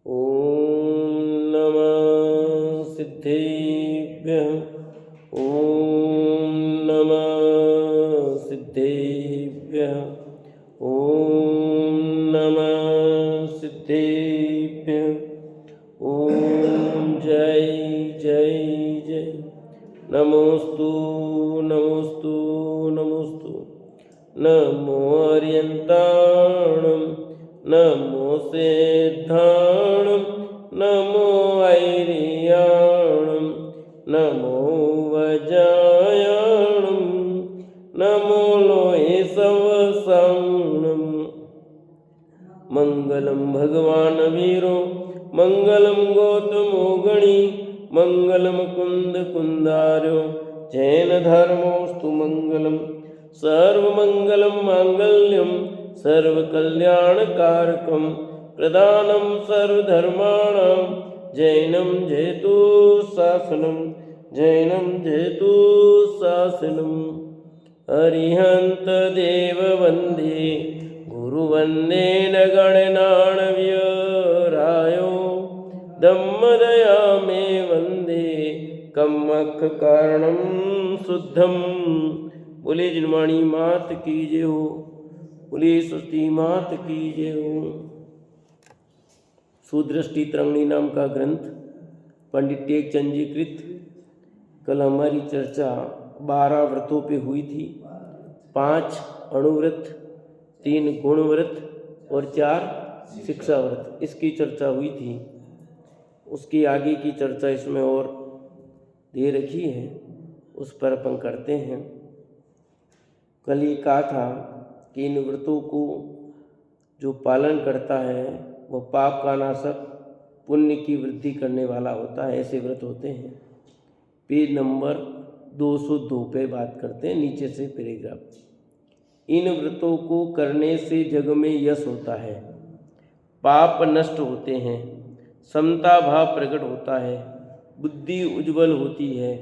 ॐ नमः सिद्धेभ्यः। ॐ नमः सिद्धेभ्यः। ॐ नमः सिद्धेभ्यः। ॐ जय जय जय। नमोस्तु नमोस्तु नमोस्तु। नमो अर्यन्ताणं नमो सिद्धाणं नमो ऐरियाणं नमो वजायाणं नमो लोहे सवसाणं। मंगलम भगवान वीरो मंगलम गौतमो गणी मंगलम कुंद कुंदार्यो जैन धर्मोस्तु मंगलम। सर्वमंगलम मांगल्यम सर्वकल्याणकारकम प्रदानं सर्वधर्माणां जैनं जयतु शासनं जैनं जयतु शासनं। अरिहंत देव वंदे गुरुवंदे न गणनाणव्यरायो दम्मदया मे वंदे कम्मख कारणं शुद्धम। बोले जिनवाणी मात की जय हो। बोले सरस्वती मात की जय हो। सुदृष्टि तरंगिणी नाम का ग्रंथ पंडित टेकचंद जी कृत। कल हमारी चर्चा 12 व्रतों पे हुई थी। 5 अणुव्रत, 3 गुणव्रत और 4 शिक्षा व्रत, इसकी चर्चा हुई थी। उसकी आगे की चर्चा इसमें और दे रखी है, उस पर अपन करते हैं। कल ये कहा था कि इन व्रतों को जो पालन करता है वो पाप का नाशक, पुण्य की वृद्धि करने वाला होता है। ऐसे व्रत होते हैं। पेज नंबर 202 पे बात करते हैं, नीचे से पैराग्राफ। इन व्रतों को करने से जग में यश होता है, पाप नष्ट होते हैं, समता भाव प्रकट होता है, बुद्धि उज्जवल होती है,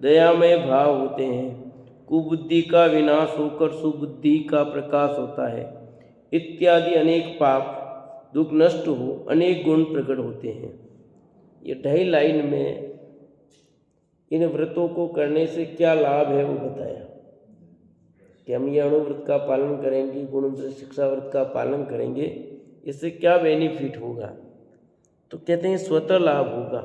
दयामय भाव होते हैं, कुबुद्धि का विनाश होकर सुबुद्धि का प्रकाश होता है, इत्यादि अनेक पाप दुख नष्ट हो, अनेक गुण प्रकट होते हैं। ये 2.5 लाइन में इन व्रतों को करने से क्या लाभ है वो बताया कि हम ये अणुव्रत का पालन करेंगे, गुणव्रत शिक्षा व्रत का पालन करेंगे, इससे क्या बेनिफिट होगा। तो कहते हैं स्वतः लाभ होगा।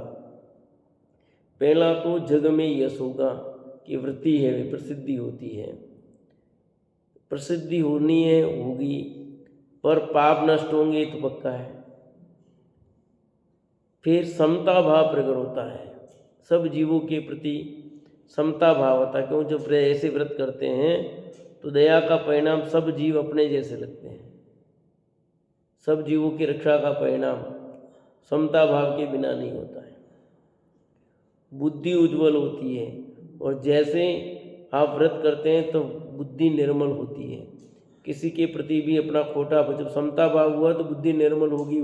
पहला तो जग में यश होगा कि वृत्ति है वे प्रसिद्धि होती है, प्रसिद्धि होनी है होगी, पर पाप नष्ट होंगे तो पक्का है। फिर समता भाव प्रकट होता है, सब जीवों के प्रति समता भाव होता है। क्यों, जब ऐसे व्रत करते हैं तो दया का परिणाम सब जीव अपने जैसे लगते हैं। सब जीवों की रक्षा का परिणाम समता भाव के बिना नहीं होता है। बुद्धि उज्जवल होती है, और जैसे आप व्रत करते हैं तो बुद्धि निर्मल होती है। किसी के प्रति भी अपना खोटा, जब समता भाव हुआ तो बुद्धि निर्मल होगी।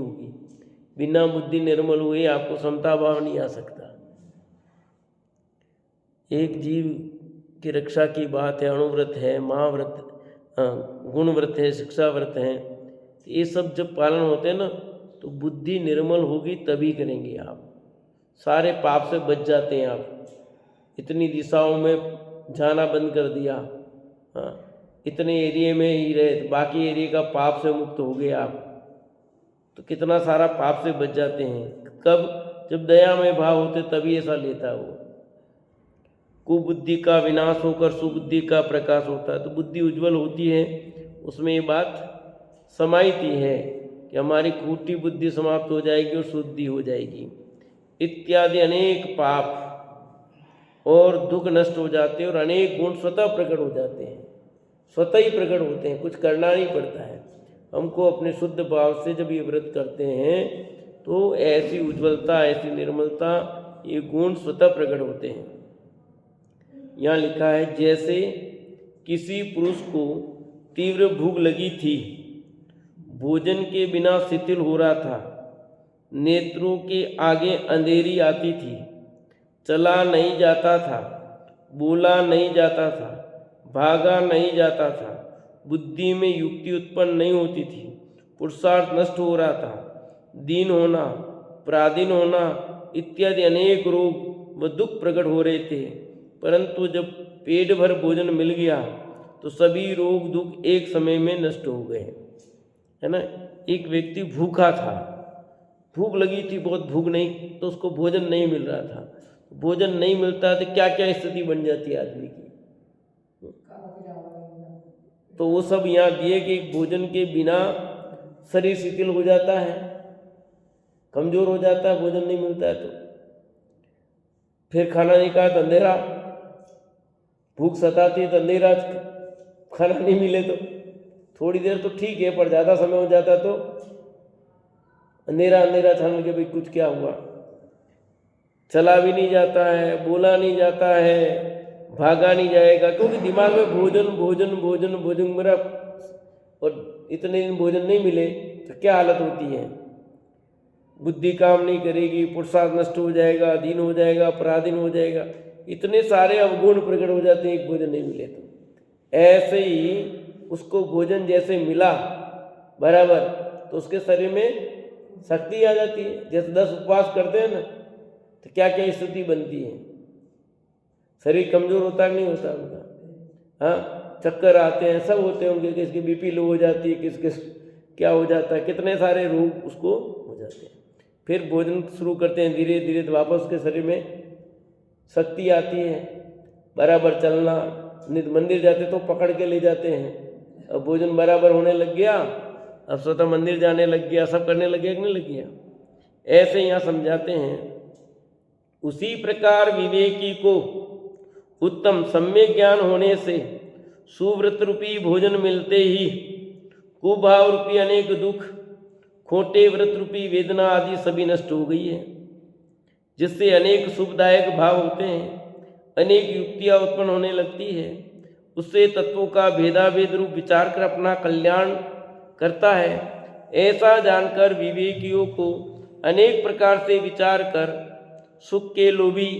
बिना बुद्धि निर्मल हुए आपको समता भाव नहीं आ सकता। एक जीव की रक्षा की बात है, अणुव्रत है, महाव्रत, गुणव्रत है, शिक्षा व्रत है, ये सब जब पालन होते हैं ना तो बुद्धि निर्मल होगी, तभी करेंगे आप। सारे पाप से बच जाते हैं आप। इतनी दिशाओं में जाना बंद कर दिया, इतने एरिए में ही रहे तो बाकी एरिया का पाप से मुक्त हो गए आप, तो कितना सारा पाप से बच जाते हैं। कब, जब दया में भाव होते तभी ऐसा लेता है वो। कुबुद्धि का विनाश होकर सुबुद्धि का प्रकाश होता है, तो बुद्धि उज्जवल होती है। उसमें ये बात समाहित है कि हमारी खोटी बुद्धि समाप्त हो जाएगी और शुद्धि हो जाएगी। इत्यादि अनेक पाप और दुख नष्ट हो जाते हैं, और अनेक गुण स्वतः प्रकट हो जाते हैं, स्वतः ही प्रकट होते हैं, कुछ करना नहीं पड़ता है हमको। अपने शुद्ध भाव से जब ये व्रत करते हैं तो ऐसी उज्ज्वलता, ऐसी निर्मलता, ये गुण स्वतः प्रकट होते हैं। यहाँ लिखा है, जैसे किसी पुरुष को तीव्र भूख लगी थी, भोजन के बिना शिथिल हो रहा था, नेत्रों के आगे अंधेरी आती थी, चला नहीं जाता था, बोला नहीं जाता था, भागा नहीं जाता था, बुद्धि में युक्ति उत्पन्न नहीं होती थी, पुरुषार्थ नष्ट हो रहा था, दीन होना, पराधीन होना इत्यादि अनेक रोग व दुख प्रकट हो रहे थे, परंतु जब पेट भर भोजन मिल गया तो सभी रोग दुख एक समय में नष्ट हो गए, है ना। एक व्यक्ति भूखा था, भूख लगी थी, बहुत भूख नहीं, तो उसको भोजन नहीं मिल रहा था। भोजन नहीं मिलता तो क्या क्या स्थिति बन जाती है आदमी की। तो वो सब यहाँ दिए कि भोजन के बिना शरीर शिथिल हो जाता है, कमजोर हो जाता है, भोजन नहीं मिलता है तो। फिर खाना नहीं खाया तो अंधेरा, भूख सताती है तो अंधेरा, खाना नहीं मिले तो थोड़ी देर तो ठीक है, पर ज़्यादा समय हो जाता तो अंधेरा अंधेरा छान के भाई कुछ क्या हुआ, चला भी नहीं जाता है, बोला नहीं जाता है, भागा नहीं जाएगा, क्योंकि दिमाग में भोजन भोजन भोजन भोजन मेरा, और इतने दिन भोजन नहीं मिले तो क्या हालत होती है। बुद्धि काम नहीं करेगी, पुरुषार्थ नष्ट हो जाएगा, अधीन हो जाएगा, पराधीन हो जाएगा, इतने सारे अवगुण प्रकट हो जाते हैं एक भोजन नहीं मिले तो। ऐसे ही उसको भोजन जैसे मिला बराबर तो उसके शरीर में शक्ति आ जाती है। जैसे 10 उपवास करते हैं ना तो क्या क्या स्थिति बनती है, शरीर कमजोर होता नहीं होता उनका, हाँ, चक्कर आते हैं, सब होते होंगे, किसकी बीपी लो हो जाती है, किसके क्या हो जाता है, कितने सारे रोग उसको हो जाते हैं। फिर भोजन शुरू करते हैं धीरे धीरे तो वापस उसके शरीर में शक्ति आती है, बराबर चलना, नित मंदिर जाते तो पकड़ के ले जाते हैं, अब भोजन बराबर होने लग गया, अब स्वतः मंदिर जाने लग गया, सब करने लग गया कि नहीं लग गया। ऐसे यहाँ समझाते हैं। उसी प्रकार विवेकी को उत्तम सम्यक ज्ञान होने से सुव्रत रूपी भोजन मिलते ही कुभाव रूपी अनेक दुख, खोटे व्रत रूपी वेदना आदि सभी नष्ट हो गई है, जिससे अनेक शुभदायक भाव होते हैं, अनेक युक्तियाँ उत्पन्न होने लगती है। उससे तत्वों का भेदाभेद रूप विचार कर अपना कल्याण करता है। ऐसा जानकर विवेकियों को अनेक प्रकार से विचार कर सुख के लोभी,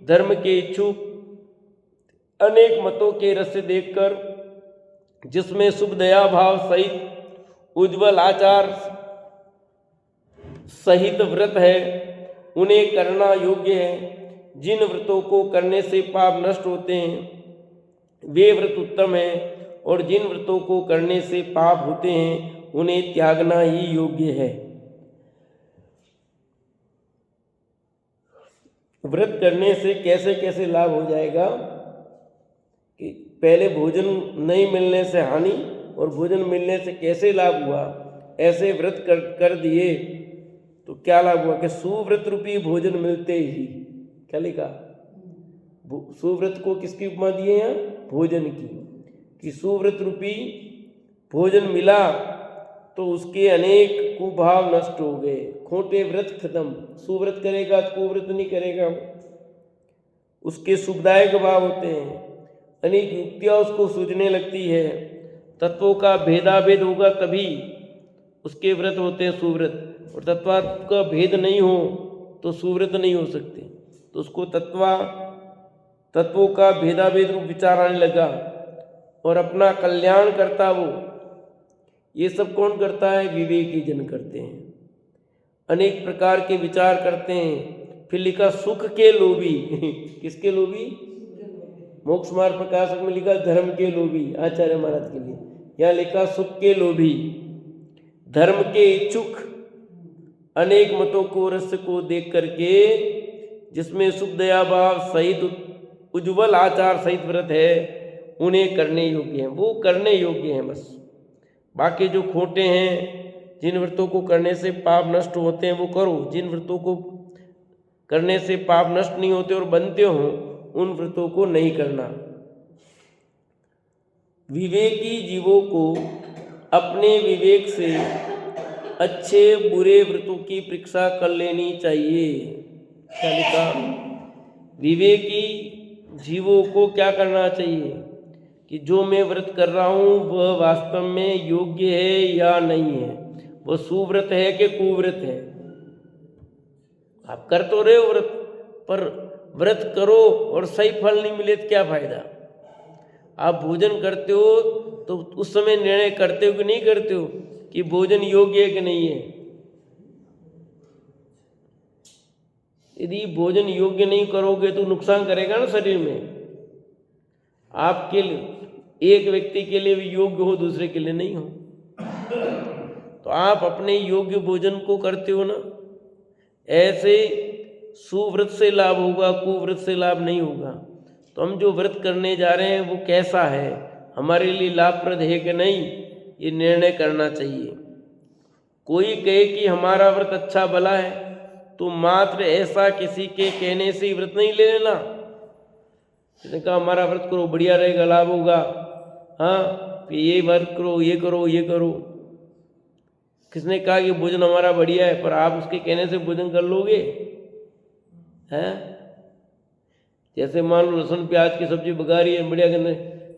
धर्म के इच्छुक, अनेक मतों के रस देखकर जिसमें शुभ दया भाव सहित उज्ज्वल आचार सहित व्रत है उन्हें करना योग्य है। जिन व्रतों को करने से पाप नष्ट होते हैं वे व्रत उत्तम है, और जिन व्रतों को करने से पाप होते हैं उन्हें त्यागना ही योग्य है। व्रत करने से कैसे कैसे लाभ हो जाएगा कि पहले भोजन नहीं मिलने से हानि और भोजन मिलने से कैसे लाभ हुआ। ऐसे व्रत कर दिए तो क्या लाभ हुआ कि सुव्रत रूपी भोजन मिलते ही, क्या लिखा, सुव्रत को किसकी उपमा दिए हैं, भोजन की, कि सुव्रत रूपी भोजन मिला तो उसके अनेक कुभाव नष्ट हो गए, खोटे व्रत खत्म। सुव्रत करेगा तो कुव्रत नहीं करेगा, उसके सुखदायक भाव होते हैं, अनेक युक्तियाँ उसको सूझने लगती है, तत्वों का भेदाभेद होगा तभी उसके व्रत होते हैं सुव्रत, और तत्वा का भेद नहीं हो तो सुव्रत नहीं हो सकते। तो उसको तत्वों का भेदाभेद रूप विचार आने लगा और अपना कल्याण करता वो। ये सब कौन करता है, विवेकी जन करते हैं, अनेक प्रकार के विचार करते हैं। फिर लिखा सुख के लोभी किसके लोभी, मोक्ष मार्ग प्रकाशक में लिखा धर्म के लोभी, आचार्य महाराज के लिए। यहाँ लिखा सुख के लोभी, धर्म के इच्छुक, अनेक मतों को रस को देख करके जिसमें शुभ दया भाव सहित उज्ज्वल आचार सहित व्रत है उन्हें करने योग्य हैं, वो करने योग्य हैं बस। बाकी जो खोटे हैं, जिन व्रतों को करने से पाप नष्ट होते हैं वो करो, जिन व्रतों को करने से पाप नष्ट नहीं होते और बनते हो उन व्रतों को नहीं करना। विवेकी जीवों को अपने विवेक से अच्छे बुरे व्रतों की परीक्षा कर लेनी चाहिए। क्या लिखा, विवेकी जीवों को क्या करना चाहिए कि जो मैं व्रत कर रहा हूँ वह वास्तव में योग्य है या नहीं है, वह सुव्रत है कि कुव्रत है। आप कर तो रहे हो व्रत, पर व्रत करो और सही फल नहीं मिले तो क्या फायदा। आप भोजन करते हो तो उस समय निर्णय करते हो कि नहीं करते हो कि भोजन योग्य है कि नहीं है। यदि भोजन योग्य नहीं करोगे तो नुकसान करेगा ना शरीर में। आपके लिए एक व्यक्ति के लिए भी योग्य हो, दूसरे के लिए नहीं हो। तो आप अपने योग्य भोजन को करते हो ना, ऐसे सुव्रत से लाभ होगा, कुव्रत से लाभ नहीं होगा। तो हम जो व्रत करने जा रहे हैं वो कैसा है, हमारे लिए लाभप्रद है कि नहीं, ये निर्णय करना चाहिए। कोई कहे कि हमारा व्रत अच्छा भला है तो मात्र ऐसा किसी के कहने से ही व्रत नहीं ले लेना। किसने कहा हमारा व्रत करो बढ़िया रहेगा, लाभ होगा, हाँ कि ये व्रत करो, ये करो, ये करो। किसने कहा कि भोजन हमारा बढ़िया है, पर आप उसके कहने से भोजन कर लोगे हैं? जैसे मान लो लहसुन प्याज की सब्जी बघारी है, बढ़िया करने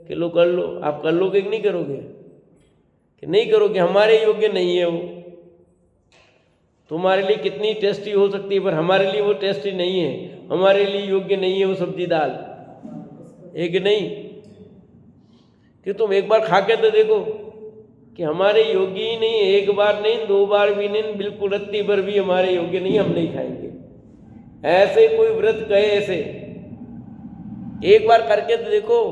किलो कर लो, आप कर लोगे कि नहीं करोगे? कि नहीं करोगे, हमारे योग्य नहीं है वो। तुम्हारे लिए कितनी टेस्टी हो सकती है, पर हमारे लिए वो टेस्टी नहीं है, हमारे लिए योग्य नहीं है वो सब्जी दाल, एक नहीं। कि तुम एक बार खा के तो देखो कि हमारे योग्य ही नहीं है। एक बार नहीं, दो बार भी नहीं, बिल्कुल रत्ती भर भी हमारे योग्य नहीं, हम नहीं खाएंगे। ऐसे कोई व्रत कहे, ऐसे एक बार करके तो देखो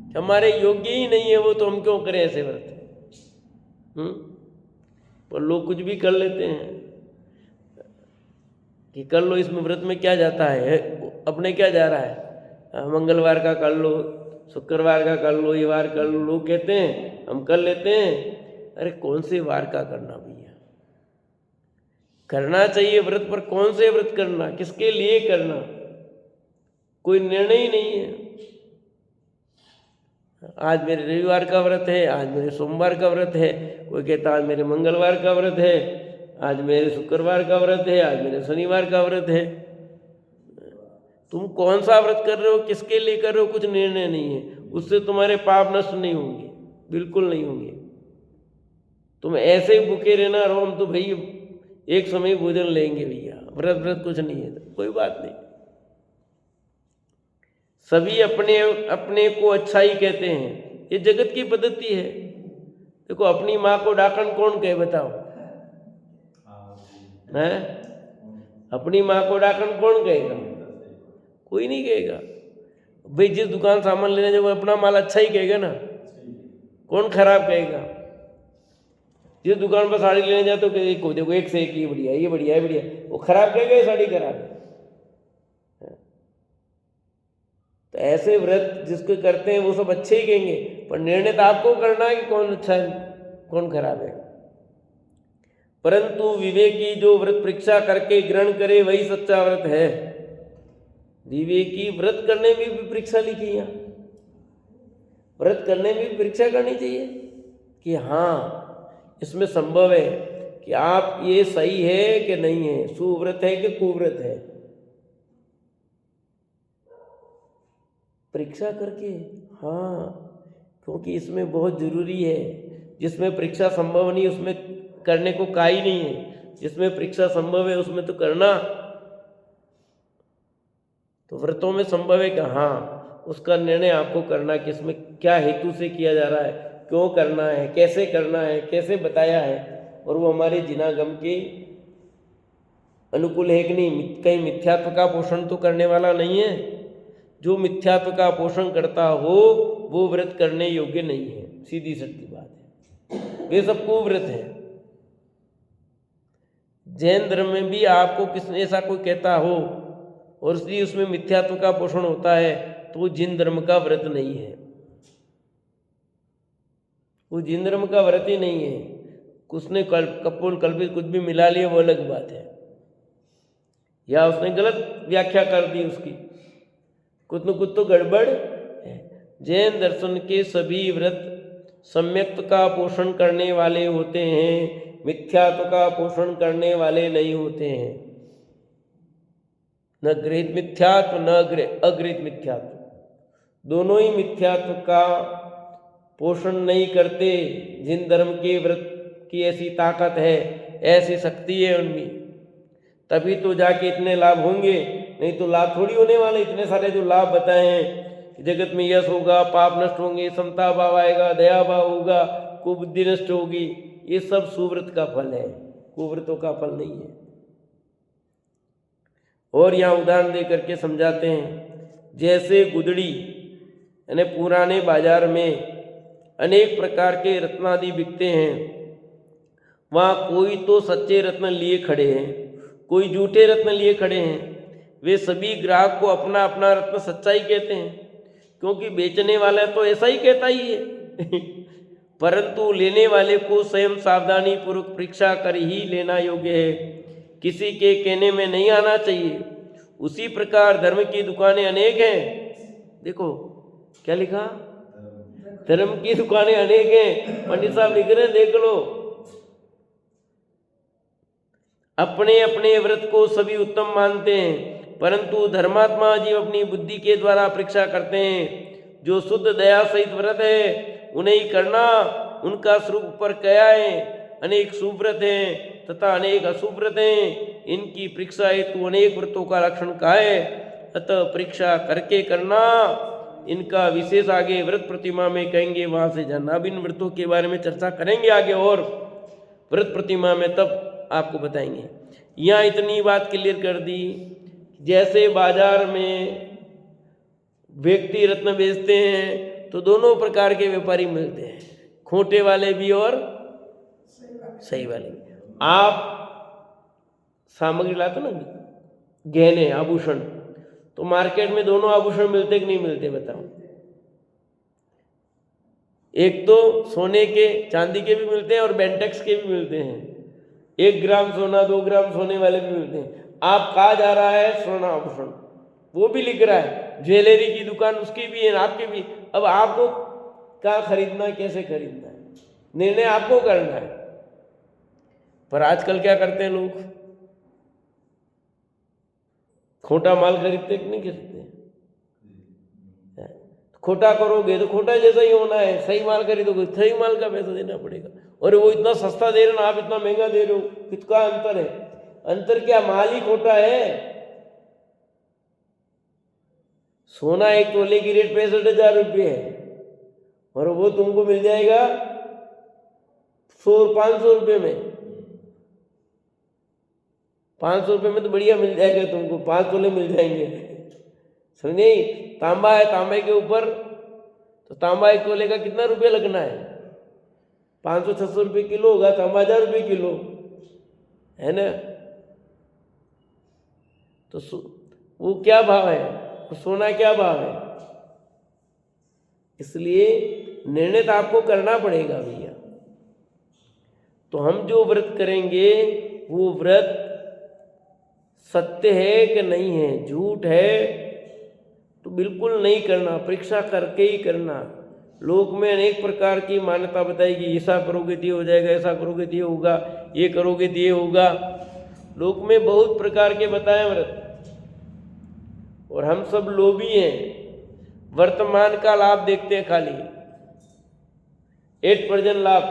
कि हमारे योग्य ही नहीं है वो, तो हम क्यों करें ऐसे व्रत? पर लोग कुछ भी कर लेते हैं कि कर लो, इसमें व्रत में क्या जाता है, अपने क्या जा रहा है, मंगलवार का कर लो, शुक्रवार का कर लो, ये वार कर लो। लोग कहते हैं हम कर लेते हैं। अरे कौन से वार का करना भैया? करना चाहिए व्रत, पर कौन से व्रत करना, किसके लिए करना, कोई निर्णय ही नहीं है। आज मेरे रविवार का व्रत है, आज मेरे सोमवार का व्रत है, कोई कहता आज मेरे मंगलवार का व्रत है, आज मेरे शुक्रवार का व्रत है, आज मेरे शनिवार का व्रत है। तुम कौन सा व्रत कर रहे हो, किसके लिए कर रहे हो, कुछ निर्णय नहीं है। उससे तुम्हारे पाप नष्ट नहीं होंगे, बिल्कुल नहीं होंगे। तुम ऐसे ही भूखे रहना रहो, हम तो भाई एक समय भोजन लेंगे भैया, व्रत व्रत कुछ नहीं है, तो कोई बात नहीं। सभी अपने अपने को अच्छा ही कहते हैं, ये जगत की पद्धति है। देखो अपनी माँ को डाकण कौन कहे, बताओ हैं? अपनी माँ को डाकण कौन कहेगा? कोई नहीं कहेगा भाई। जिस दुकान सामान लेने जाओ अपना माल अच्छा ही कहेगा ना, कौन खराब कहेगा? जिस दुकान पर साड़ी लेने जाते हो देखो एक से एक ये बढ़िया, ये बढ़िया, ये बढ़िया, वो खराब कहेगा ये साड़ी खराब है। तो ऐसे व्रत जिसको करते हैं वो सब अच्छे ही कहेंगे, पर निर्णय तो आपको करना है कि कौन अच्छा है कौन खराब है। परंतु विवेकी जो व्रत परीक्षा करके ग्रहण करे वही सच्चा व्रत है। विवेकी व्रत करने में भी परीक्षा लिखी है, व्रत करने में भी परीक्षा करनी चाहिए कि हाँ इसमें संभव है कि आप ये सही है कि नहीं है, सुव्रत है कि कुव्रत है, परीक्षा करके। हाँ, क्योंकि इसमें बहुत जरूरी है। जिसमें परीक्षा संभव नहीं उसमें करने को का ही नहीं है, जिसमें परीक्षा संभव है उसमें तो करना। तो व्रतों में संभव है कि हाँ उसका निर्णय आपको करना कि इसमें क्या हेतु से किया जा रहा है, क्यों करना है, कैसे करना है, कैसे बताया है, और वो हमारे जिनागम के अनुकूल है कि नहीं। कहीं मिथ्यात्व का पोषण तो करने वाला नहीं है। जो मिथ्यात्व का पोषण करता हो वो व्रत करने योग्य नहीं है, सीधी सच्ची बात है, वे सब कुव्रत है। जैन धर्म में भी आपको किसने ऐसा कोई कहता हो और इसलिए उसमें मिथ्यात्व का पोषण होता है तो वो जिन धर्म का व्रत नहीं है, वो जिन धर्म का व्रत ही नहीं है। उसने कपोल कल्पित कुछ भी मिला लिया वो अलग बात है, या उसने गलत व्याख्या कर दी उसकी, कुछ न कुछ तो गड़बड़ है। जैन दर्शन के सभी व्रत सम्यक्त का पोषण करने वाले होते हैं, मिथ्यात्व का पोषण करने वाले नहीं होते हैं। न गृहीत मिथ्यात्व न अगृहीत मिथ्यात्व, दोनों ही मिथ्यात्व का पोषण नहीं करते। जिन धर्म के व्रत की ऐसी ताकत है, ऐसी शक्ति है उनमें, तभी तो जाके इतने लाभ होंगे, नहीं तो लाभ थोड़ी होने वाले। इतने सारे जो लाभ बताए हैं कि जगत में यश होगा, पाप नष्ट होंगे, समता भाव आएगा, दया भाव होगा, कुबुद्धि नष्ट होगी, ये सब सुव्रत का फल है, कुव्रतों का फल नहीं है। और यहाँ उदाहरण दे करके समझाते हैं। जैसे गुदड़ी यानी पुराने बाजार में अनेक प्रकार के रत्नादि बिकते हैं, वहाँ कोई तो सच्चे रत्न लिए खड़े हैं, कोई झूठे रत्न लिए खड़े हैं। वे सभी ग्राहक को अपना अपना रत्न सच्चाई कहते हैं, क्योंकि बेचने वाला तो ऐसा ही कहता ही है परंतु लेने वाले को स्वयं सावधानी पूर्वक परीक्षा कर ही लेना योग्य है, किसी के कहने में नहीं आना चाहिए। उसी प्रकार धर्म की दुकानें अनेक हैं। देखो क्या लिखा, धर्म की दुकानें अनेक हैं। पंडित साहब लिख रहे हैं, देख लो। अपने अपने व्रत को सभी उत्तम मानते हैं, परंतु धर्मात्मा जीव अपनी बुद्धि के द्वारा परीक्षा करते हैं। जो शुद्ध दया सहित व्रत है उन्हें ही करना। उनका स्वरूप पर क्या है, अनेक शुभ हैं तथा अनेक अशुभ हैं। इनकी परीक्षा हेतु अनेक व्रतों का लक्षण का है, अतः परीक्षा करके करना। इनका विशेष आगे व्रत प्रतिमा में कहेंगे, वहाँ से जानना। अब इन व्रतों के बारे में चर्चा करेंगे आगे, और व्रत प्रतिमा में तब आपको बताएंगे। यहाँ इतनी बात क्लियर कर दी। जैसे बाजार में व्यक्ति रत्न बेचते हैं तो दोनों प्रकार के व्यापारी मिलते हैं, खोटे वाले भी और सही वाले भी। आप सामग्री लाते ना, गहने आभूषण, तो मार्केट में दोनों आभूषण मिलते कि नहीं मिलते बताओ? एक तो सोने के चांदी के भी मिलते हैं और बेंटेक्स के भी मिलते हैं। 1 ग्राम सोना 2 ग्राम सोने वाले भी मिलते हैं। आप कहा जा रहा है सोना आभूषण, वो भी लिख रहा है ज्वेलरी की दुकान, उसकी भी है आपकी भी। अब आपको क्या खरीदना है, कैसे खरीदना है, निर्णय आपको करना है। पर आजकल क्या करते हैं लोग, खोटा माल खरीदते कि नहीं खरीदते? खोटा करोगे तो खोटा जैसा ही होना है, सही माल खरीदोगे सही माल का पैसा देना पड़ेगा। और वो इतना सस्ता दे रहे हो, आप इतना महंगा दे रहे हो, कितना अंतर है? अंतर क्या, माल ही खोटा है। सोना 1 तोले की रेट 65,000 रुपये है और वो तुमको मिल जाएगा 500 रुपये में। 500 रुपये में तो बढ़िया मिल जाएगा तुमको, 5 तोले मिल जाएंगे, समझे? तांबा है, तांबे के ऊपर तो तांबा 1 तोले का कितना रुपया लगना है? 500-600 रुपये किलो होगा, तांबा 1000 रुपये किलो है ना। तो वो क्या भाव है, तो सोना क्या भाव है? इसलिए निर्णय तो आपको करना पड़ेगा भैया। तो हम जो व्रत करेंगे वो व्रत सत्य है कि नहीं है, झूठ है तो बिल्कुल नहीं करना, परीक्षा करके ही करना। लोक में अनेक प्रकार की मान्यता बताएगी, ऐसा करोगे तो ये हो जाएगा, ऐसा करोगे तो ये होगा, ये करोगे तो ये होगा। लोक में बहुत प्रकार के बताए व्रत, और हम सब लोभी हैं, वर्तमान का लाभ देखते हैं खाली। 8% लाभ,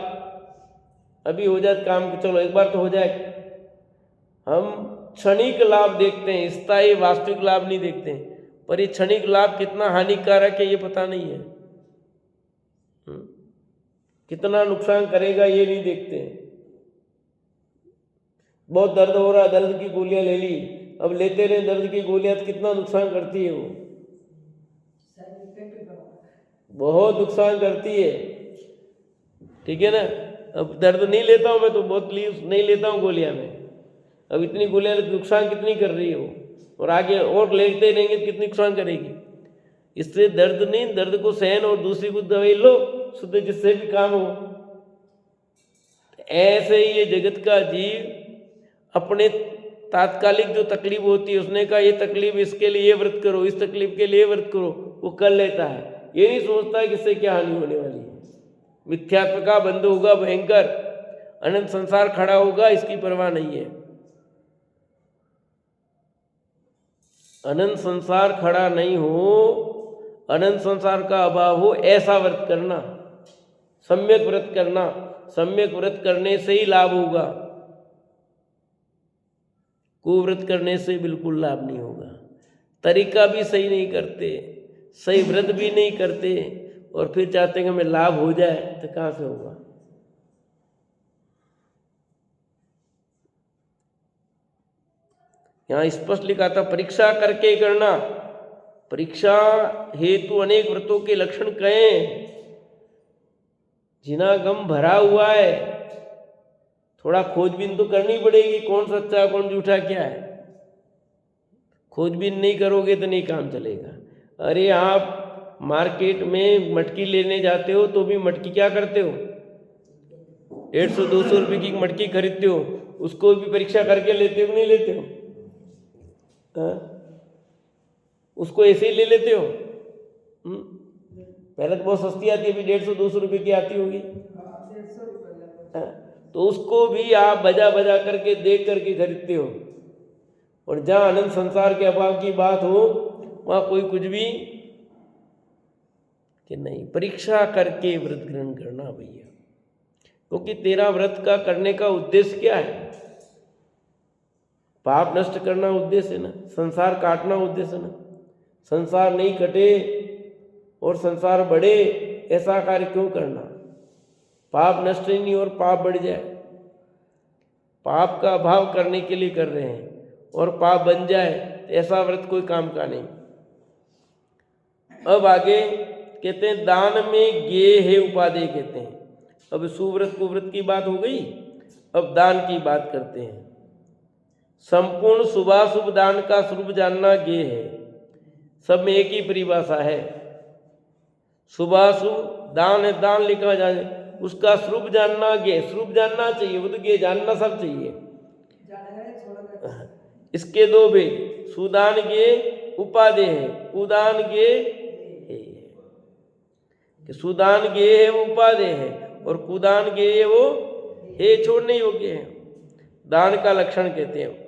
अभी हो जाए काम, चलो एक बार तो हो जाए। हम क्षणिक लाभ देखते हैं, स्थायी वास्तविक लाभ नहीं देखते हैं। पर ये क्षणिक लाभ कितना हानिकारक है ये पता नहीं है, कितना नुकसान करेगा ये नहीं देखते हैं। बहुत दर्द हो रहा है, दर्द की गोलियां ले ली, अब लेते रहे दर्द की गोलियां, तो कितना नुकसान करती है वो, बहुत नुकसान करती है, ठीक है ना। अब दर्द नहीं लेता हूँ मैं, तो बहुत नहीं लेता हूँ गोलियां में। अब इतनी गोलियां नुकसान कितनी कर रही है वो, और आगे और लेते रहेंगे तो कितनी नुकसान करेगी। इससे दर्द नहीं, दर्द को सहन और दूसरी कुछ दवाई लो शुद्ध, जिससे भी काम हो। ऐसे ही ये जगत का जीव अपने तात्कालिक जो तकलीफ होती है, उसने कहा ये तकलीफ इसके लिए ये व्रत करो, इस तकलीफ के लिए व्रत करो, वो कर लेता है। ये नहीं सोचता है कि इससे क्या हानि होने वाली है। मिथ्यात्व का बंध होगा भयंकर, अनंत संसार खड़ा होगा, इसकी परवाह नहीं है। अनंत संसार खड़ा नहीं हो, अनंत संसार का अभाव हो, ऐसा व्रत करना, सम्यक व्रत करना। सम्यक व्रत करने से ही लाभ होगा, कुव्रत करने से बिल्कुल लाभ नहीं होगा। तरीका भी सही नहीं करते, सही व्रत भी नहीं करते, और फिर चाहते हैं कि हमें लाभ हो जाए, तो कहाँ से होगा। यहाँ स्पष्ट लिखा था परीक्षा करके करना। परीक्षा हेतु अनेक व्रतों के लक्षण कहे, जिना गम भरा हुआ है, थोड़ा खोजबीन तो करनी पड़ेगी, कौन सच्चा कौन झूठा क्या है। खोजबीन नहीं करोगे तो नहीं काम चलेगा। अरे आप मार्केट में मटकी लेने जाते हो तो भी मटकी क्या करते हो, 150-200 रुपये की मटकी खरीदते हो, उसको भी परीक्षा करके लेते हो नहीं लेते हो? उसको ऐसे ही ले लेते हो? पहले तो बहुत सस्ती आती है, अभी 150-200 रुपये की आती होगी। तो उसको भी आप बजा बजा करके देख करके खरीदते हो। और जहाँ अनंत संसार के अभाव की बात हो वहाँ कोई कुछ भी कि नहीं। परीक्षा करके व्रत ग्रहण करना भैया, क्योंकि तेरा व्रत का करने का उद्देश्य क्या है? पाप नष्ट करना उद्देश्य है ना, संसार काटना उद्देश्य है ना। संसार नहीं कटे और संसार बढ़े, ऐसा कार्य क्यों करना? पाप नष्ट ही नहीं और पाप बढ़ जाए। पाप का अभाव करने के लिए कर रहे हैं और पाप बन जाए तो ऐसा व्रत कोई काम का नहीं। अब आगे कहते हैं दान में गे है उपादेय कहते हैं। अब सुव्रत कुव्रत की बात हो गई, अब दान की बात करते हैं। संपूर्ण शुभाशुभ दान का स्वरूप जानना गे है। सब में एक ही परिभाषा है। शुभाशुभ दान है, दान लिखा जाए, उसका स्वरूप जानना गे, स्वरूप जानना चाहिए, वो तो गे जानना सब चाहिए। इसके दो भेद, सुदान गे उपादेय है, कुदान गे कि सुदान गे है वो उपादेय है और कुदान गे है वो हे छोड़ने योग्य है। दान का लक्षण कहते हैं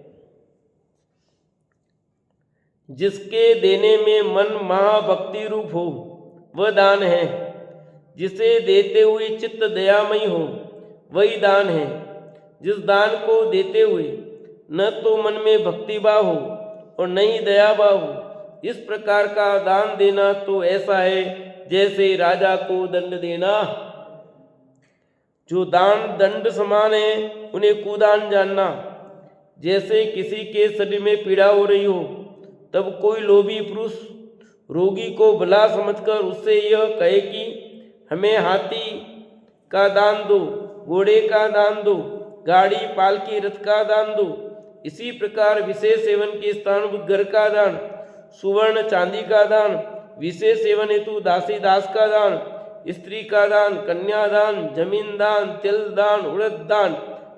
जिसके देने में मन महाभक्ति रूप हो वह दान है। जिसे देते हुए चित्त दयामयी हो वही दान है। जिस दान को देते हुए न तो मन में भक्ति भाव हो और न ही दया भाव हो, इस प्रकार का दान देना तो ऐसा है जैसे राजा को दंड देना। जो दान दंड समान है उन्हें कुदान जानना। जैसे किसी के शरीर में पीड़ा हो रही हो तब कोई लोभी पुरुष रोगी को भला समझकर उससे यह कहे कि हमें हाथी का दान दो, घोड़े का दान दो, गाड़ी पालकी रथ का दान दो। इसी प्रकार विशेष सेवन के स्थान घर का दान, सुवर्ण चांदी का दान, विशेष सेवन हेतु दासी दास का दान, स्त्री का दान, कन्या दान, जमीन दान, तिल दान, उड़द दान,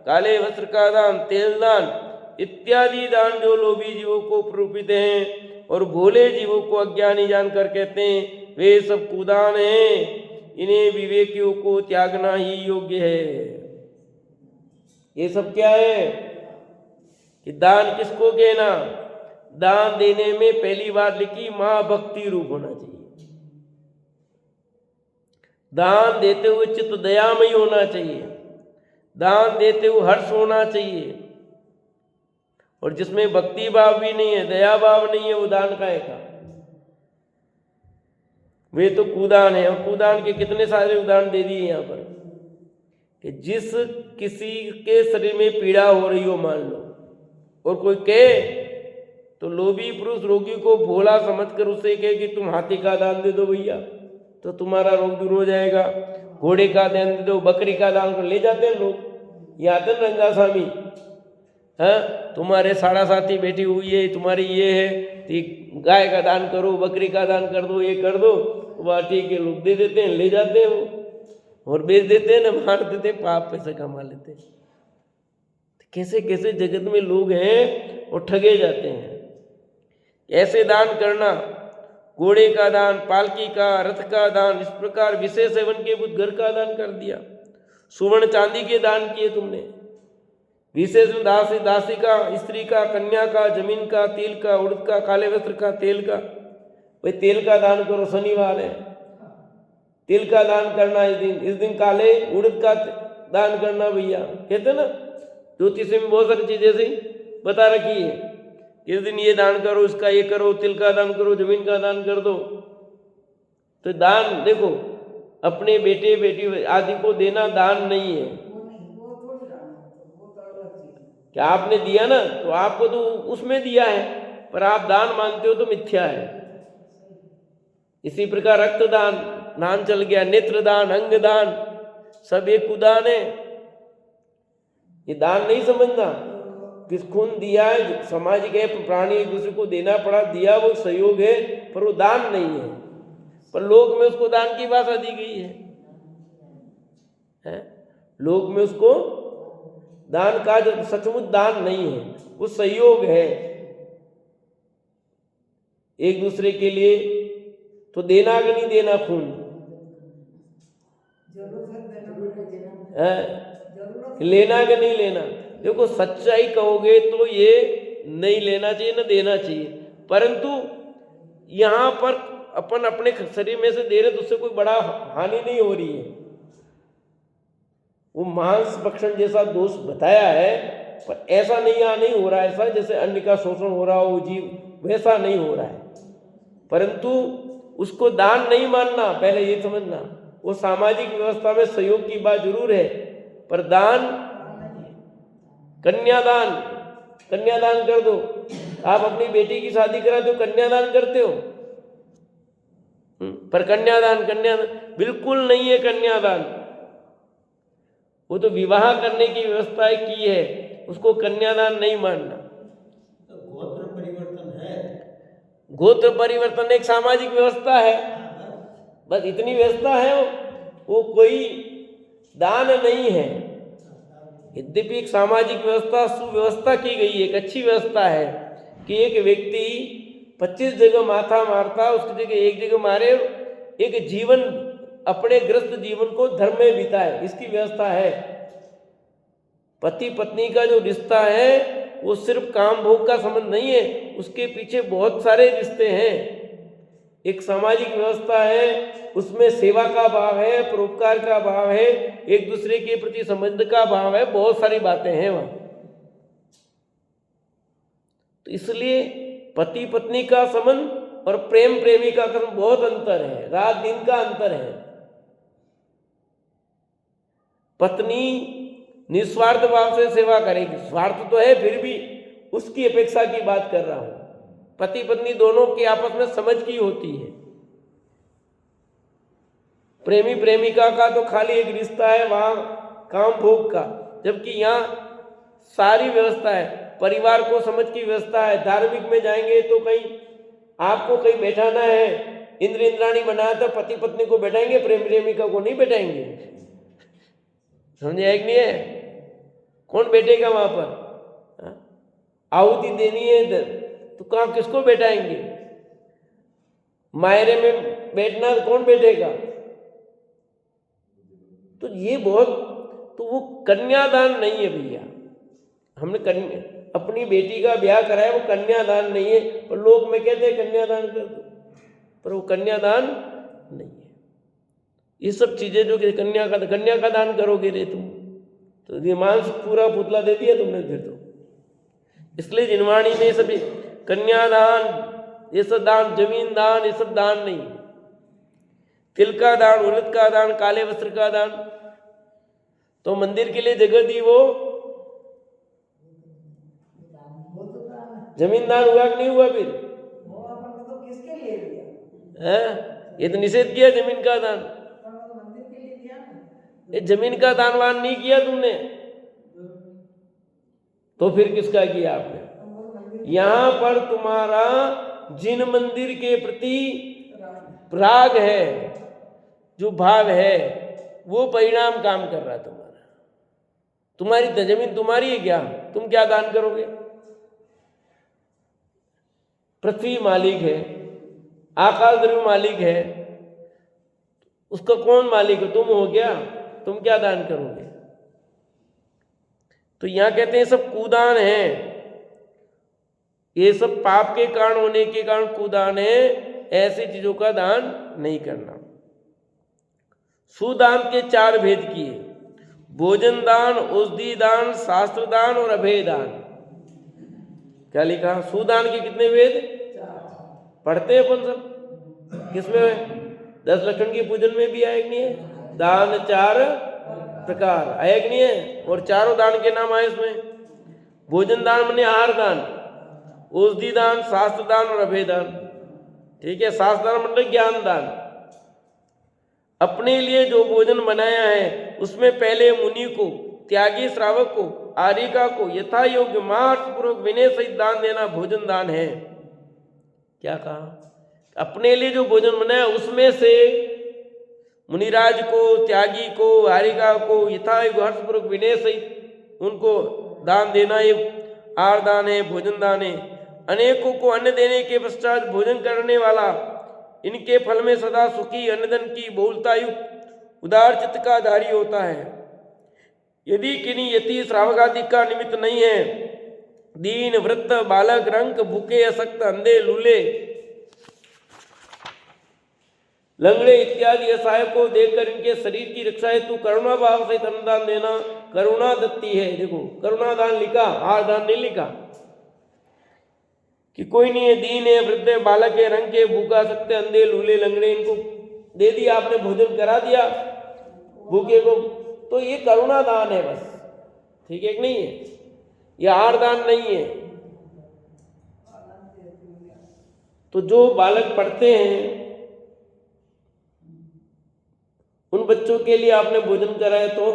काले वस्त्र का दान, तेल दान इत्यादि दान जो लोभी जीवों को प्ररूपित हैं और भोले जीवों को अज्ञानी जानकर कहते हैं वे सब कुदान हैं। इन्हें विवेकियों को त्यागना ही योग्य है। ये सब क्या है कि दान किसको कहना? दान देने में पहली बात लिखी महाभक्ति रूप होना चाहिए। दान देते हुए चित्त दयामयी होना चाहिए। दान देते हुए हर्ष होना चाहिए। और जिसमें भक्ति भाव भी नहीं है, दया भाव नहीं है, वो दान काहे का? वे तो कुदान है। और कुदान के कितने सारे उदाहरण दे दिए यहाँ पर कि जिस किसी के शरीर में पीड़ा हो रही हो मान लो और कोई कहे तो लोभी पुरुष रोगी को भोला समझकर उसे कहे कि तुम हाथी का दान दे दो भैया तो तुम्हारा रोग दूर हो जाएगा, घोड़े का दान दे दो, बकरी का दान कर ले जाते हैं लोग। ये आते हैं रंगा स्वामी, हाँ तुम्हारे साड़ा साथी बैठी हुई है, तुम्हारी ये है तो गाय का दान करो, बकरी का दान कर दो, ये कर दो, वह ठीक है लोग दे देते हैं, ले जाते हैं वो और बेच देते हैं ना, मार देते हैं, पाप पैसे कमा लेते हैं। कैसे कैसे जगत में लोग हैं और ठगे जाते हैं। ऐसे दान करना, घोड़े का दान, पालकी का, रथ का दान, इस प्रकार विशेष सेवन के बुद्ध घर का दान कर दिया। सुवर्ण चांदी के दान किए तुमने, विशेष दासी दासी का, स्त्री का, कन्या का, जमीन का, तिल का, उड़द का, काले वस्त्र का, तेल का। भाई तेल का दान करो, शनिवार है, तिल का दान करना इस दिन काले उड़द का दान करना भैया। कहते ना ज्योतिष में बहुत सारी चीजें ऐसी बता रखी है, इस दिन ये दान करो, इसका ये करो, तिल का दान करो, जमीन का दान कर दो। तो दान देखो अपने बेटे बेटी आदि को देना दान नहीं है। कि आपने दिया ना तो आपको तो उसमें दिया है, पर आप दान मानते हो तो मिथ्या है। इसी प्रकार रक्तदान, नाम चल गया, नेत्रदान, अंगदान, सब एक उदान है। ये दान नहीं समझना कि खून दिया है, सामाजिक है, प्राणी एक दूसरे को देना पड़ा, दिया वो सहयोग है, पर वो दान नहीं है। पर लोक में उसको दान की भाषा दी गई है? लोक में उसको दान का जो सचमुच दान नहीं है, वो सहयोग है एक दूसरे के लिए। तो देना कि नहीं देना खून है, लेना कि नहीं लेना। देखो सच्चाई कहोगे तो ये नहीं लेना चाहिए ना देना चाहिए, परंतु यहाँ पर अपन अपने शरीर में से दे रहे तो उससे कोई बड़ा हानि नहीं हो रही है। वो मांस भक्षण जैसा दोष बताया है, पर ऐसा नहीं हो रहा है ऐसा जैसे अन्न का शोषण हो रहा हो जीव, वैसा नहीं हो रहा है। परंतु उसको दान नहीं मानना, पहले ये समझना। वो सामाजिक व्यवस्था में सहयोग की बात जरूर है, पर दान, कन्यादान, कन्यादान कर दो। आप अपनी बेटी की शादी कराते हो, कन्यादान करते हो, पर कन्यादान बिल्कुल नहीं है। कन्यादान वो तो विवाह करने की व्यवस्था की है, उसको कन्यादान नहीं मानना। तो गोत्र परिवर्तन है, गोत्र परिवर्तन एक सामाजिक व्यवस्था है, बस इतनी व्यवस्था है, वो कोई दान नहीं है। यद्यपि एक सामाजिक व्यवस्था सुव्यवस्था की गई है, एक अच्छी व्यवस्था है कि एक व्यक्ति 25 जगह माथा मारता, उसकी जगह एक जगह मारे, एक जीवन अपने ग्रस्त जीवन को धर्म में बिताए, इसकी व्यवस्था है। पति पत्नी का जो रिश्ता है वो सिर्फ काम भोग का संबंध नहीं है, उसके पीछे बहुत सारे रिश्ते हैं। एक सामाजिक व्यवस्था है, उसमें सेवा का भाव है, परोपकार का भाव है, एक दूसरे के प्रति संबंध का भाव है, बहुत सारी बातें हैं वहां। तो इसलिए पति पत्नी का संबंध और प्रेम प्रेमिका का बहुत अंतर है, रात दिन का अंतर है। पत्नी निस्वार्थ भाव से सेवा करेगी, स्वार्थ तो है फिर भी उसकी अपेक्षा की बात कर रहा हूं। पति पत्नी दोनों की आपस में समझ की होती है। प्रेमी प्रेमिका का तो खाली एक रिश्ता है वहां काम भोग का, जबकि यहाँ सारी व्यवस्था है, परिवार को समझ की व्यवस्था है। धार्मिक में जाएंगे तो कहीं आपको कहीं बैठाना है, इंद्र इंद्राणी बनाया तो पति पत्नी को बैठाएंगे, प्रेम प्रेमिका को नहीं बैठाएंगे। समझे एक नहीं है? कौन बैठेगा वहां पर? आहुति देनी है तो कहाँ किसको बैठाएंगे? मायरे में बैठना तो कौन बैठेगा? तो ये बहुत, तो वो कन्यादान नहीं है भैया। हमने अपनी बेटी का ब्याह कराया, वो कन्यादान नहीं है। पर लोग में कहते हैं कन्यादान कर दो, पर वो कन्यादान नहीं है। ये सब चीजें जो कि कन्या का दान करोगे रे तुम, तो ये मांस पूरा पुतला दे दिया तुमने फिर तो। इसलिए जिनवाणी में सब कन्यादान, ये सब दान, जमीन दान, ये सब दान नहीं। तिल का दान, उड़द का दान, काले वस्त्र का दान, तो मंदिर के लिए जगह दी, वो जमीन दान हुआ कि नहीं हुआ? फिर तो किसके लिए दिया है? ये तो निषेध किया जमीन का दान। मंदिर के लिए दिया ना। ये जमीन का दान वान नहीं किया तुमने, तो फिर किसका किया आपने? यहां पर तुम्हारा जिन मंदिर के प्रति राग है, जो भाव है, वो परिणाम काम कर रहा है तुम्हारा। तुम्हारी जमीन तुम्हारी है क्या? तुम क्या दान करोगे? पृथ्वी मालिक है, आकाश द्रव्य मालिक है, उसका कौन मालिक है? तुम हो गया। तुम क्या दान करोगे? तो यहां कहते हैं सब कूदान है, ये सब पाप के कारण होने के कारण कूदान है। ऐसी चीजों का दान नहीं करना। सुदान के 4 भेद किए, भोजन दान, औषधि दान, शास्त्र दान और अभय दान। क्या लिखा? सुदान के कितने भेद पढ़ते हैं अपन सब? किसमें? 10 लक्षण की पूजन में भी आए नहीं है? दान 4 प्रकार आए नहीं है? और चारों दान के नाम आए इसमें। भोजन दान माने आहार दान, औषधि दान, शास्त्र दान और अभय दान। ठीक है, शास्त्र दान मतलब ज्ञान दान। अपने लिए जो भोजन बनाया है उसमें पहले मुनि को, त्यागी श्रावक को, आरिका को यथा योग्य महत्वपूर्वक विनय सहित दान देना भोजन दान है। क्या कहा? अपने लिए जो भोजन बनाया उसमें से मुनिराज को, त्यागी को, आरिका को यथा योग्य हर्षपूर्वक विनय सहित उनको दान देना ये आहार दान है, भोजन दान है। अनेकों को अन्न देने के पश्चात भोजन करने वाला इनके फल में सदा सुखी, अन्नधन की बहुलता युक्त उदार चित्त का धारी होता है। यदि किन्हीं यति श्रावक आदि का निमित्त नहीं है, दीन वृत्त बालक, रंक, भूखे, अशक्त, अंधे, लूले, लंगड़े इत्यादि असहाय को देखकर इनके शरीर की रक्षा हेतु करुणा भाव से अन्नदान देना करुणा दत्ती है। देखो, करुणा दान लिखा, आहार दान नहीं लिखा कि कोई नहीं है, दीन है, वृद्ध है, बालक है, रंग है, भूखा, सकते, अंधे, लूले, लंगड़े, इनको दे दिया आपने, भोजन करा दिया भूखे को, तो ये करुणा दान है बस। ठीक है कि नहीं है? ये आहार दान नहीं है। तो जो बालक पढ़ते हैं उन बच्चों के लिए आपने भोजन कराया, तो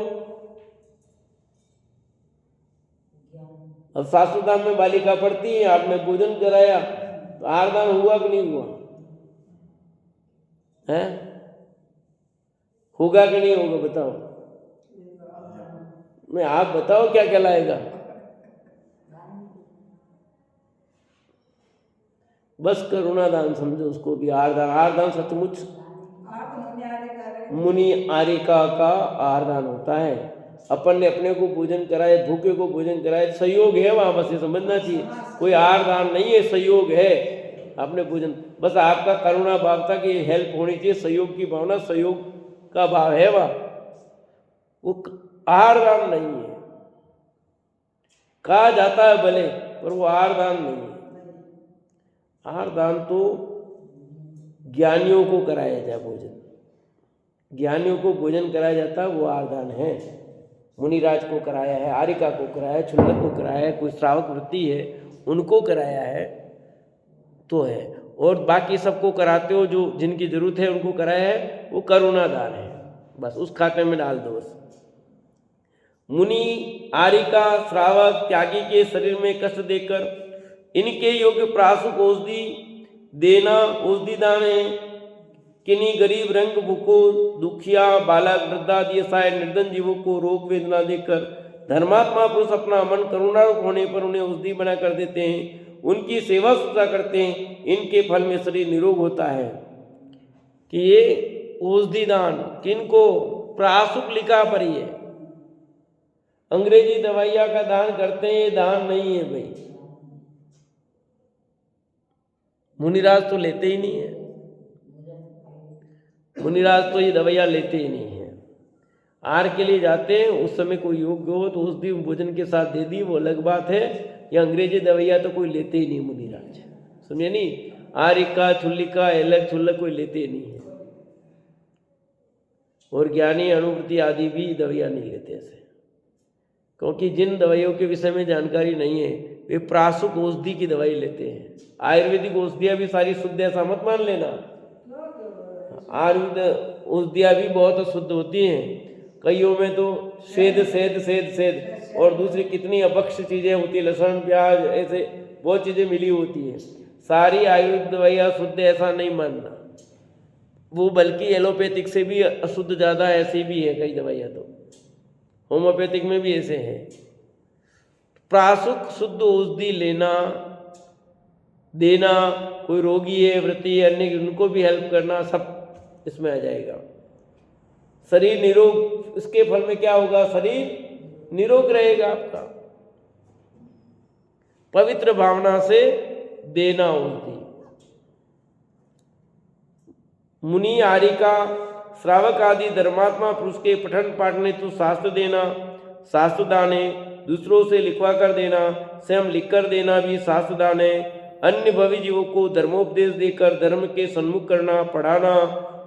अब शास्त्रदान में बालिका पढ़ती है, आपने भोजन कराया, तो आहार दान हुआ कि नहीं हुआ? है? होगा कि नहीं होगा? बताओ। मैं आप बताओ क्या कहलाएगा? बस करुणा दान समझो उसको भी आहार दान। आहार दान सचमुच मुनि आरिका का आहार दान होता है। अपन ने अपने को भोजन कराए, भूखे को भोजन कराए, सहयोग है वहाँ, बस ये समझना चाहिए। कोई आहार दान नहीं है, सहयोग है। आपने भोजन, बस आपका करुणा भाव था कि हेल्प होनी चाहिए, सहयोग की भावना, सहयोग का भाव है वह, वो आहार दान नहीं है। कहा जाता है भले, पर वो आहार दान नहीं है। आहार दान तो ज्ञानियों को कराया जाए भोजन, ज्ञानियों को भोजन कराया जाता है, वो आहार दान है। मुनिराज को कराया है, आरिका को कराया है, क्षुल्लक को कराया है, कोई श्रावक वृत्ति है उनको कराया है तो है। और बाकी सबको कराते हो जो जिनकी जरूरत है उनको कराया है, वो करुणा दान है। बस उस खाते में डाल दो बस। मुनि, आरिका, श्रावक, त्यागी के शरीर में कष्ट देकर इनके योग्य प्रासुक औषधि देना औषधि दान है। किन्हीं गरीब, रंग, भूखो, दुखिया, बालक, वृद्धादि असहाय निर्धन जीवों को रोग वेदना देकर धर्मात्मा पुरुष अपना मन करुणारूप होने पर उन्हें औषधि बना कर देते हैं, उनकी सेवा सुधा करते हैं। इनके फल में शरीर निरोग होता है। कि ये औषधि दान किनको? प्रासुक लिखा पर ही है। अंग्रेजी दवाइयाँ का दान करते हैं, ये दान नहीं है भाई। मुनिराज तो लेते ही नहीं है, मुनिराज तो ये दवाइयाँ लेते ही नहीं है। आहार के लिए जाते हैं, उस समय कोई योग्य हो तो उस दिन भोजन के साथ दे दी, वो अलग बात है। या अंग्रेजी दवाइयाँ तो कोई लेते ही नहीं मुनिराज, सुनिए नहीं। आरिका, छुल्लिका, एलक, छुल्लक कोई लेते नहीं है। और ज्ञानी, अनुभूति आदि भी दवाइयाँ नहीं लेते ऐसे, क्योंकि जिन दवाइयों के विषय में जानकारी नहीं है वे प्रासुक औषधि की दवाई लेते हैं। आयुर्वेदिक औषधियाँ भी सारी शुद्ध ऐसा मत मान लेना। आयुर्वेद औषधियाँ भी बहुत शुद्ध होती हैं, कईयों में तो सेद सेद सेद सेद और दूसरी कितनी अपक्ष चीज़ें होती है, लहसुन, प्याज, ऐसे बहुत चीज़ें मिली होती हैं। सारी आयुर्वेद दवाइयाँ शुद्ध ऐसा नहीं मानना, वो बल्कि एलोपैथिक से भी अशुद्ध ज़्यादा ऐसी भी है कई दवाइयाँ, तो होम्योपैथिक में भी ऐसे हैं। प्रासुक शुद्ध औषधि लेना देना, कोई रोगी है, व्रती है, अन्य उनको भी हेल्प करना, सब इसमें आ जाएगा। शरीर निरोग, इसके फल में क्या होगा? शरीर निरोग रहेगा आपका। पवित्र भावना से देना औषधि। मुनि, आरिका, श्रावक आदि धर्मात्मा पुरुष के पठन पाठने तो शास्त्र देना शास्त्र दान है। दूसरों से लिखवा कर देना, स्वयं लिख कर देना भी शास्त्र दान है। अन्य भवी जीवों को धर्मोपदेश देकर धर्म के सन्मुख करना, पढ़ाना,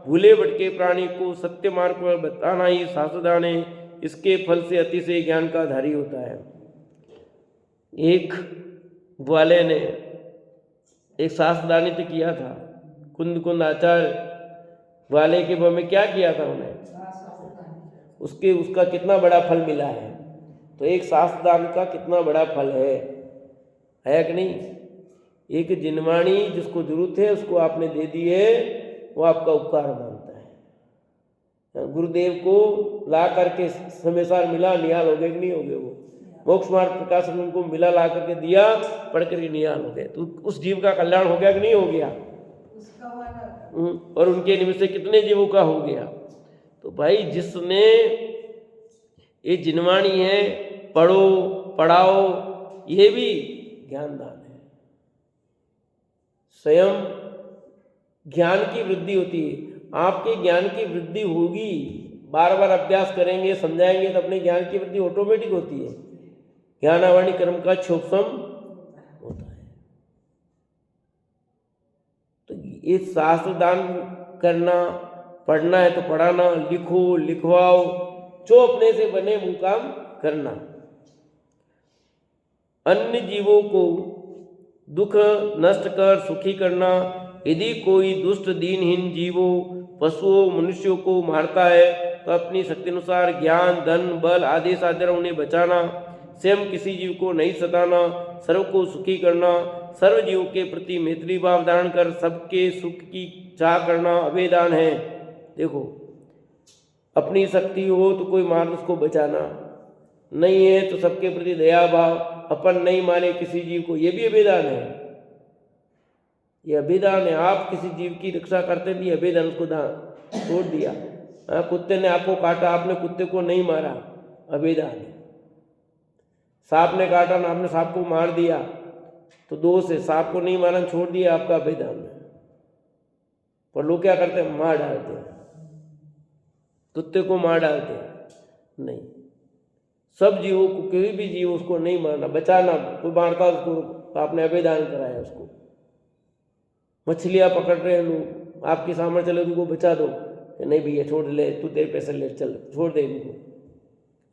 भूले भटके प्राणी को सत्य मार्ग पर बताना ही शास्त्र दान है। इसके फल से अतिशय ज्ञान का धारी होता है। एक ग्वाले ने एक शास्त्रदानित्य किया था, कुंद कुंद आचार्य ग्वाले के में क्या किया था उन्हें, उसका कितना बड़ा फल मिला है। तो एक शास्त्रदान का कितना बड़ा फल है कि नहीं। एक जिनवाणी जिसको जरूरत है उसको आपने दे दी है, वो आपका उपकार मानता है। गुरुदेव को ला करके हमेशा मिला, निहाल हो गए कि नहीं हो गए। वो मोक्ष मार्ग प्रकाशन उनको मिला, ला करके दिया, पढ़ करके निहाल हो गए। तो उस जीव का कल्याण हो गया कि नहीं हो गया। उसका हुआ ना। और उनके निमित्त से कितने जीवों का हो गया। तो भाई जिसने ये जिनवाणी है, पढ़ो पढ़ाओ, ये भी ज्ञान दान है। स्वयं ज्ञान की वृद्धि होती है। आपके ज्ञान की वृद्धि होगी, बार बार अभ्यास करेंगे, समझाएंगे तो अपने ज्ञान की वृद्धि ऑटोमेटिक होती है। ज्ञानावाणी कर्म का क्षोभसम होता है। तो ये शास्त्र दान करना, पढ़ना है तो पढ़ाना, लिखो लिखवाओ, जो अपने से बने वो काम करना। अन्य जीवों को दुख नष्ट कर सुखी करना। यदि कोई दुष्ट दीनहीन जीवों, पशुओं, मनुष्यों को मारता है तो अपनी शक्ति अनुसार ज्ञान, धन, बल आदि साधन उन्हें बचाना। स्वयं किसी जीव को नहीं सताना, सर्व को सुखी करना। सर्व जीवों के प्रति मैत्री भाव धारण कर सबके सुख की चाह करना अभेदान है। देखो, अपनी शक्ति हो तो कोई मार उसको बचाना, नहीं है तो सबके प्रति दया भाव, अपन नहीं माने किसी जीव को, ये भी अभेदान है। ये अभेदान है। आप किसी जीव की रक्षा करते भी अभेदान, उसको छोड़ दिया। कुत्ते ने आपको काटा, आपने कुत्ते को नहीं मारा, अभेदान है। सांप ने काटा ना, आपने सांप को मार दिया तो दोष है। सांप को नहीं मारा, छोड़ दिया, आपका अभेदान है। पर लोग क्या करते हैं, मार डालते हैं, कुत्ते को मार डालते हैं। नहीं, सब जीवों को, कोई भी जीव उसको नहीं मारना, बचाना। कोई मारता उसको तो आपने अभेदान कराया उसको। मछलियाँ पकड़ रहे हैं लोग, आपके सामने चले उनको बचा दो, नहीं भैया छोड़ ले, तू तेरे पैसे ले, चल छोड़ दे इनको।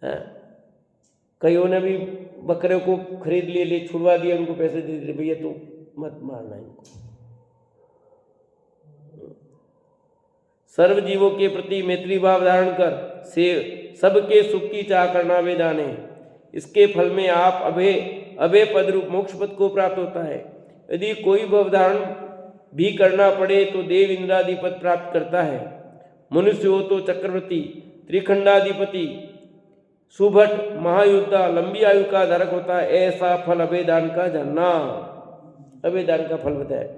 हैं, कईयों ने भी बकरे को खरीद लिए, छुड़वा दिया, उनको पैसे दे दिए, भैया तू मत मारना इनको। सर्व जीवों के प्रति मैत्री भाव धारण कर से सबके सुख की चाह करना वेदान है। इसके फल में आप अभय पद रूप मोक्ष पद को प्राप्त होता है। यदि कोई भवधारण भी करना पड़े तो देव इंद्रादि पद प्राप्त करता है। मनुष्य हो तो चक्रवर्ती, त्रिखंडाधिपति, सुभट, महायुद्धा, लंबी आयु का धारक होता है। ऐसा फल अभेदान का जानना। अभेदान का फल बताए।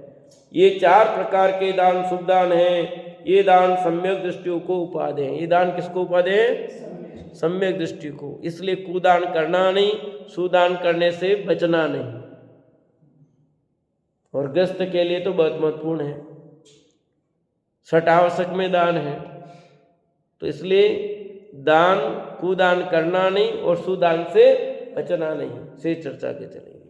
ये 4 प्रकार के दान शुभ दान हैं। ये दान सम्यक दृष्टियों को उपादे हैं। ये दान किसको उपादे हैं, सम्यक दृष्टि को। इसलिए कुदान करना नहीं, सुदान करने से बचना नहीं। और गृहस्थ के लिए तो बहुत महत्वपूर्ण है, षटावश्यक में दान है। तो इसलिए दान कुदान करना नहीं और सुदान से बचना नहीं। से चर्चा के चलेंगे।